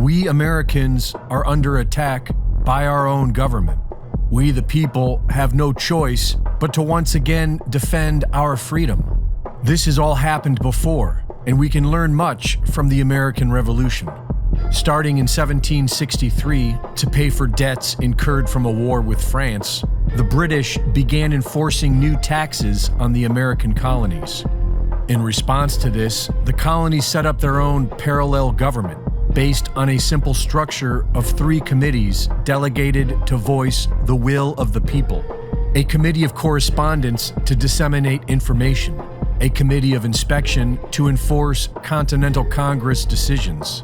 We Americans are under attack by our own government. We, the people, have no choice but to once again defend our freedom. This has all happened before, and we can learn much from the American Revolution. Starting in 1763, to pay for debts incurred from a war with France, the British began enforcing new taxes on the American colonies. In response to this, the colonies set up their own parallel government, based on a simple structure of 3 committees delegated to voice the will of the people. A committee of correspondence to disseminate information, a committee of inspection to enforce Continental Congress decisions,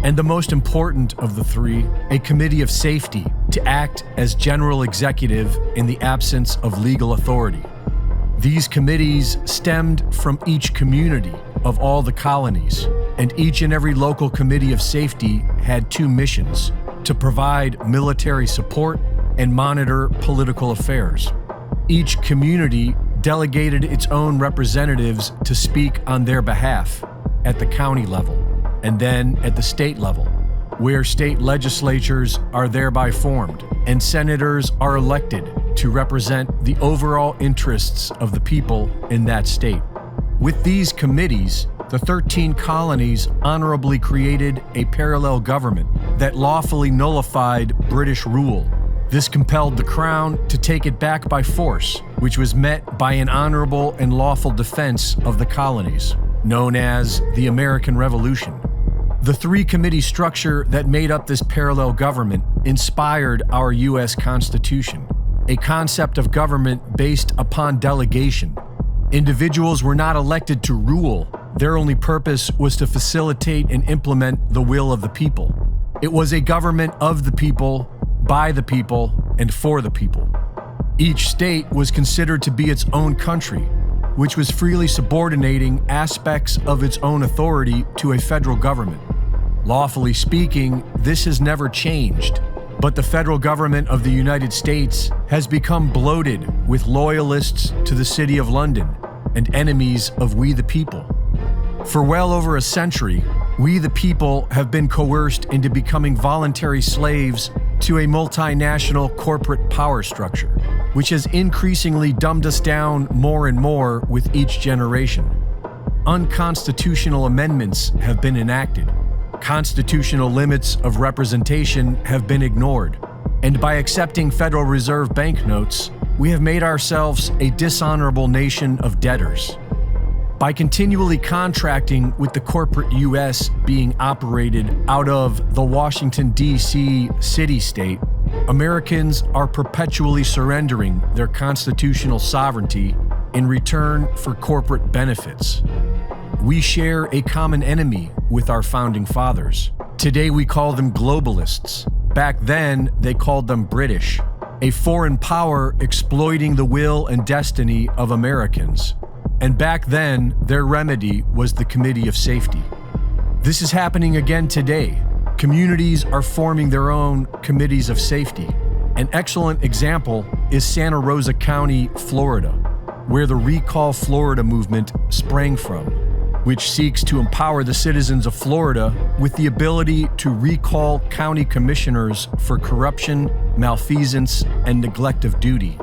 and the most important of the 3, a committee of safety to act as general executive in the absence of legal authority. These committees stemmed from each community of all the colonies, and each and every local committee of safety had 2 missions: to provide military support and monitor political affairs. Each community delegated its own representatives to speak on their behalf at the county level, and then at the state level, where state legislatures are thereby formed, and senators are elected to represent the overall interests of the people in that state. With these committees, the 13 colonies honorably created a parallel government that lawfully nullified British rule. This compelled the Crown to take it back by force, which was met by an honorable and lawful defense of the colonies, known as the American Revolution. The 3-committee structure that made up this parallel government inspired our U.S. Constitution, a concept of government based upon delegation. Individuals were not elected to rule. Their only purpose was to facilitate and implement the will of the people. It was a government of the people, by the people, and for the people. Each state was considered to be its own country, which was freely subordinating aspects of its own authority to a federal government. Lawfully speaking, this has never changed, but the federal government of the United States has become bloated with loyalists to the City of London and enemies of we the people. For well over a century, we the people have been coerced into becoming voluntary slaves to a multinational corporate power structure, which has increasingly dumbed us down more and more with each generation. Unconstitutional amendments have been enacted. Constitutional limits of representation have been ignored. And by accepting Federal Reserve banknotes, we have made ourselves a dishonorable nation of debtors. By continually contracting with the corporate U.S. being operated out of the Washington, D.C. city-state, Americans are perpetually surrendering their constitutional sovereignty in return for corporate benefits. We share a common enemy with our founding fathers. Today we call them globalists. Back then, they called them British, a foreign power exploiting the will and destiny of Americans. And back then, their remedy was the Committee of Safety. This is happening again today. Communities are forming their own committees of safety. An excellent example is Santa Rosa County, Florida, where the Recall Florida movement sprang from, which seeks to empower the citizens of Florida with the ability to recall county commissioners for corruption, malfeasance, and neglect of duty.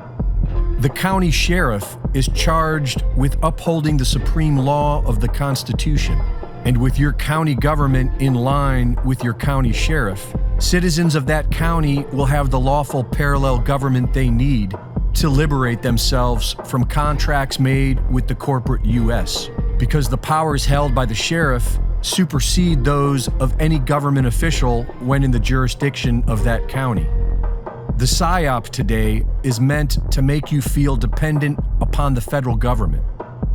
The county sheriff is charged with upholding the supreme law of the Constitution, and with your county government in line with your county sheriff, citizens of that county will have the lawful parallel government they need to liberate themselves from contracts made with the corporate U.S., because the powers held by the sheriff supersede those of any government official when in the jurisdiction of that county. The PSYOP today is meant to make you feel dependent upon the federal government,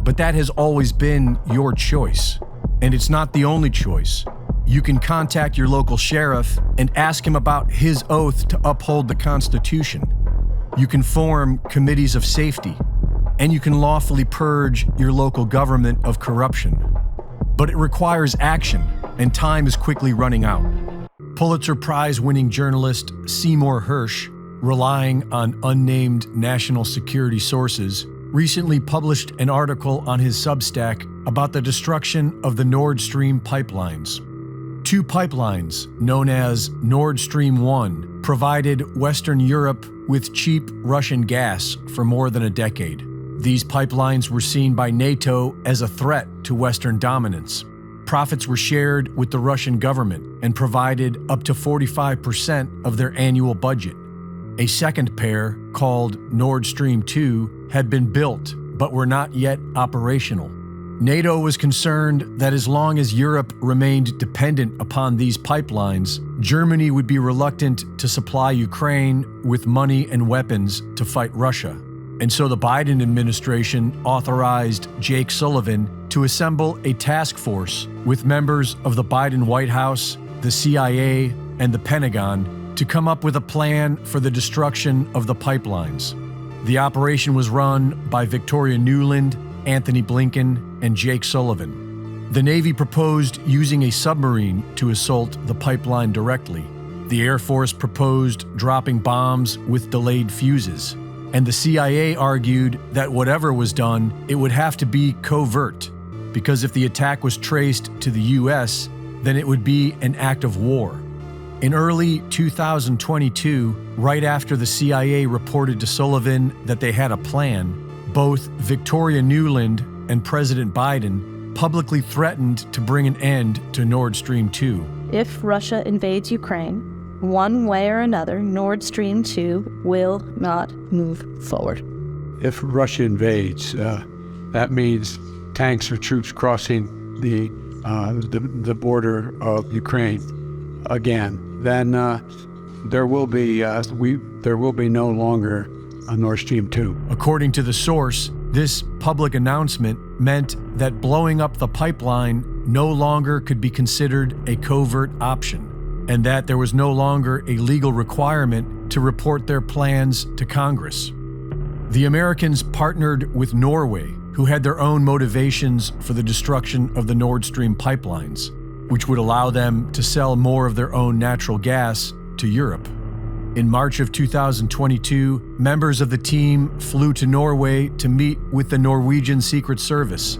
but that has always been your choice, and it's not the only choice. You can contact your local sheriff and ask him about his oath to uphold the Constitution. You can form committees of safety, and you can lawfully purge your local government of corruption. But it requires action, and time is quickly running out. Pulitzer Prize-winning journalist Seymour Hersh, relying on unnamed national security sources, recently published an article on his Substack about the destruction of the Nord Stream pipelines. Two pipelines, known as Nord Stream 1, provided Western Europe with cheap Russian gas for more than a decade. These pipelines were seen by NATO as a threat to Western dominance. Profits were shared with the Russian government and provided up to 45% of their annual budget. A second pair, called Nord Stream 2, had been built but were not yet operational. NATO was concerned that as long as Europe remained dependent upon these pipelines, Germany would be reluctant to supply Ukraine with money and weapons to fight Russia. And so the Biden administration authorized Jake Sullivan to assemble a task force with members of the Biden White House, the CIA, and the Pentagon to come up with a plan for the destruction of the pipelines. The operation was run by Victoria Nuland, Anthony Blinken, and Jake Sullivan. The Navy proposed using a submarine to assault the pipeline directly. The Air Force proposed dropping bombs with delayed fuses. And the CIA argued that whatever was done, it would have to be covert, because if the attack was traced to the U.S., then it would be an act of war. In early 2022, right after the CIA reported to Sullivan that they had a plan, both Victoria Nuland and President Biden publicly threatened to bring an end to Nord Stream 2. If Russia invades Ukraine, one way or another, Nord Stream 2 will not move forward. If Russia invades, that means tanks or troops crossing the border of Ukraine again. Then there will be no longer a Nord Stream 2. According to the source, this public announcement meant that blowing up the pipeline no longer could be considered a covert option, and that there was no longer a legal requirement to report their plans to Congress. The Americans partnered with Norway, who had their own motivations for the destruction of the Nord Stream pipelines, which would allow them to sell more of their own natural gas to Europe. In March of 2022, members of the team flew to Norway to meet with the Norwegian Secret Service.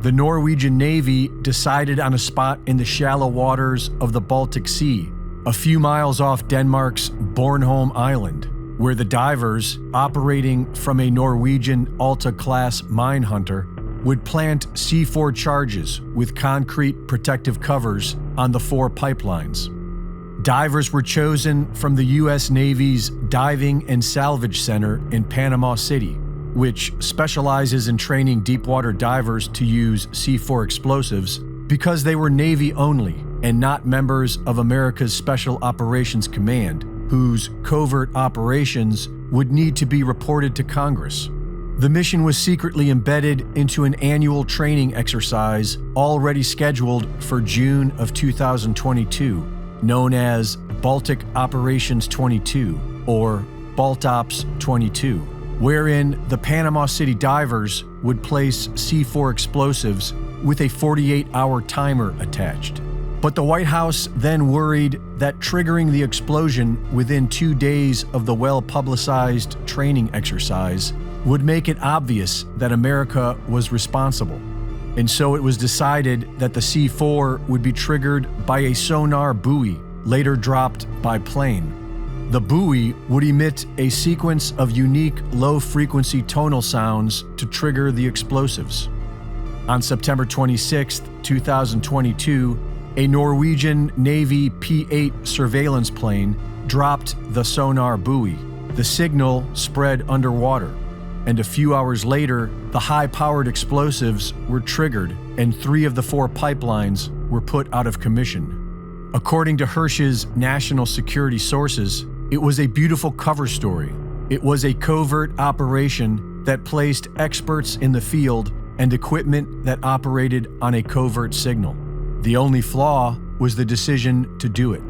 The Norwegian Navy decided on a spot in the shallow waters of the Baltic Sea, a few miles off Denmark's Bornholm Island, where the divers, operating from a Norwegian Alta-class mine hunter, would plant C4 charges with concrete protective covers on the 4 pipelines. Divers were chosen from the U.S. Navy's Diving and Salvage Center in Panama City, which specializes in training deepwater divers to use C4 explosives because they were Navy only and not members of America's Special Operations Command, whose covert operations would need to be reported to Congress. The mission was secretly embedded into an annual training exercise already scheduled for June of 2022, known as Baltic Operations 22, or BaltOps 22, wherein the Panama City divers would place C4 explosives with a 48-hour timer attached. But the White House then worried that triggering the explosion within 2 days of the well-publicized training exercise would make it obvious that America was responsible. And so it was decided that the C4 would be triggered by a sonar buoy later dropped by plane. The buoy would emit a sequence of unique low-frequency tonal sounds to trigger the explosives. On September 26, 2022, a Norwegian Navy P-8 surveillance plane dropped the sonar buoy. The signal spread underwater, and a few hours later, the high-powered explosives were triggered and 3 of the 4 pipelines were put out of commission. According to Hersh's national security sources, it was a beautiful cover story. It was a covert operation that placed experts in the field and equipment that operated on a covert signal. The only flaw was the decision to do it.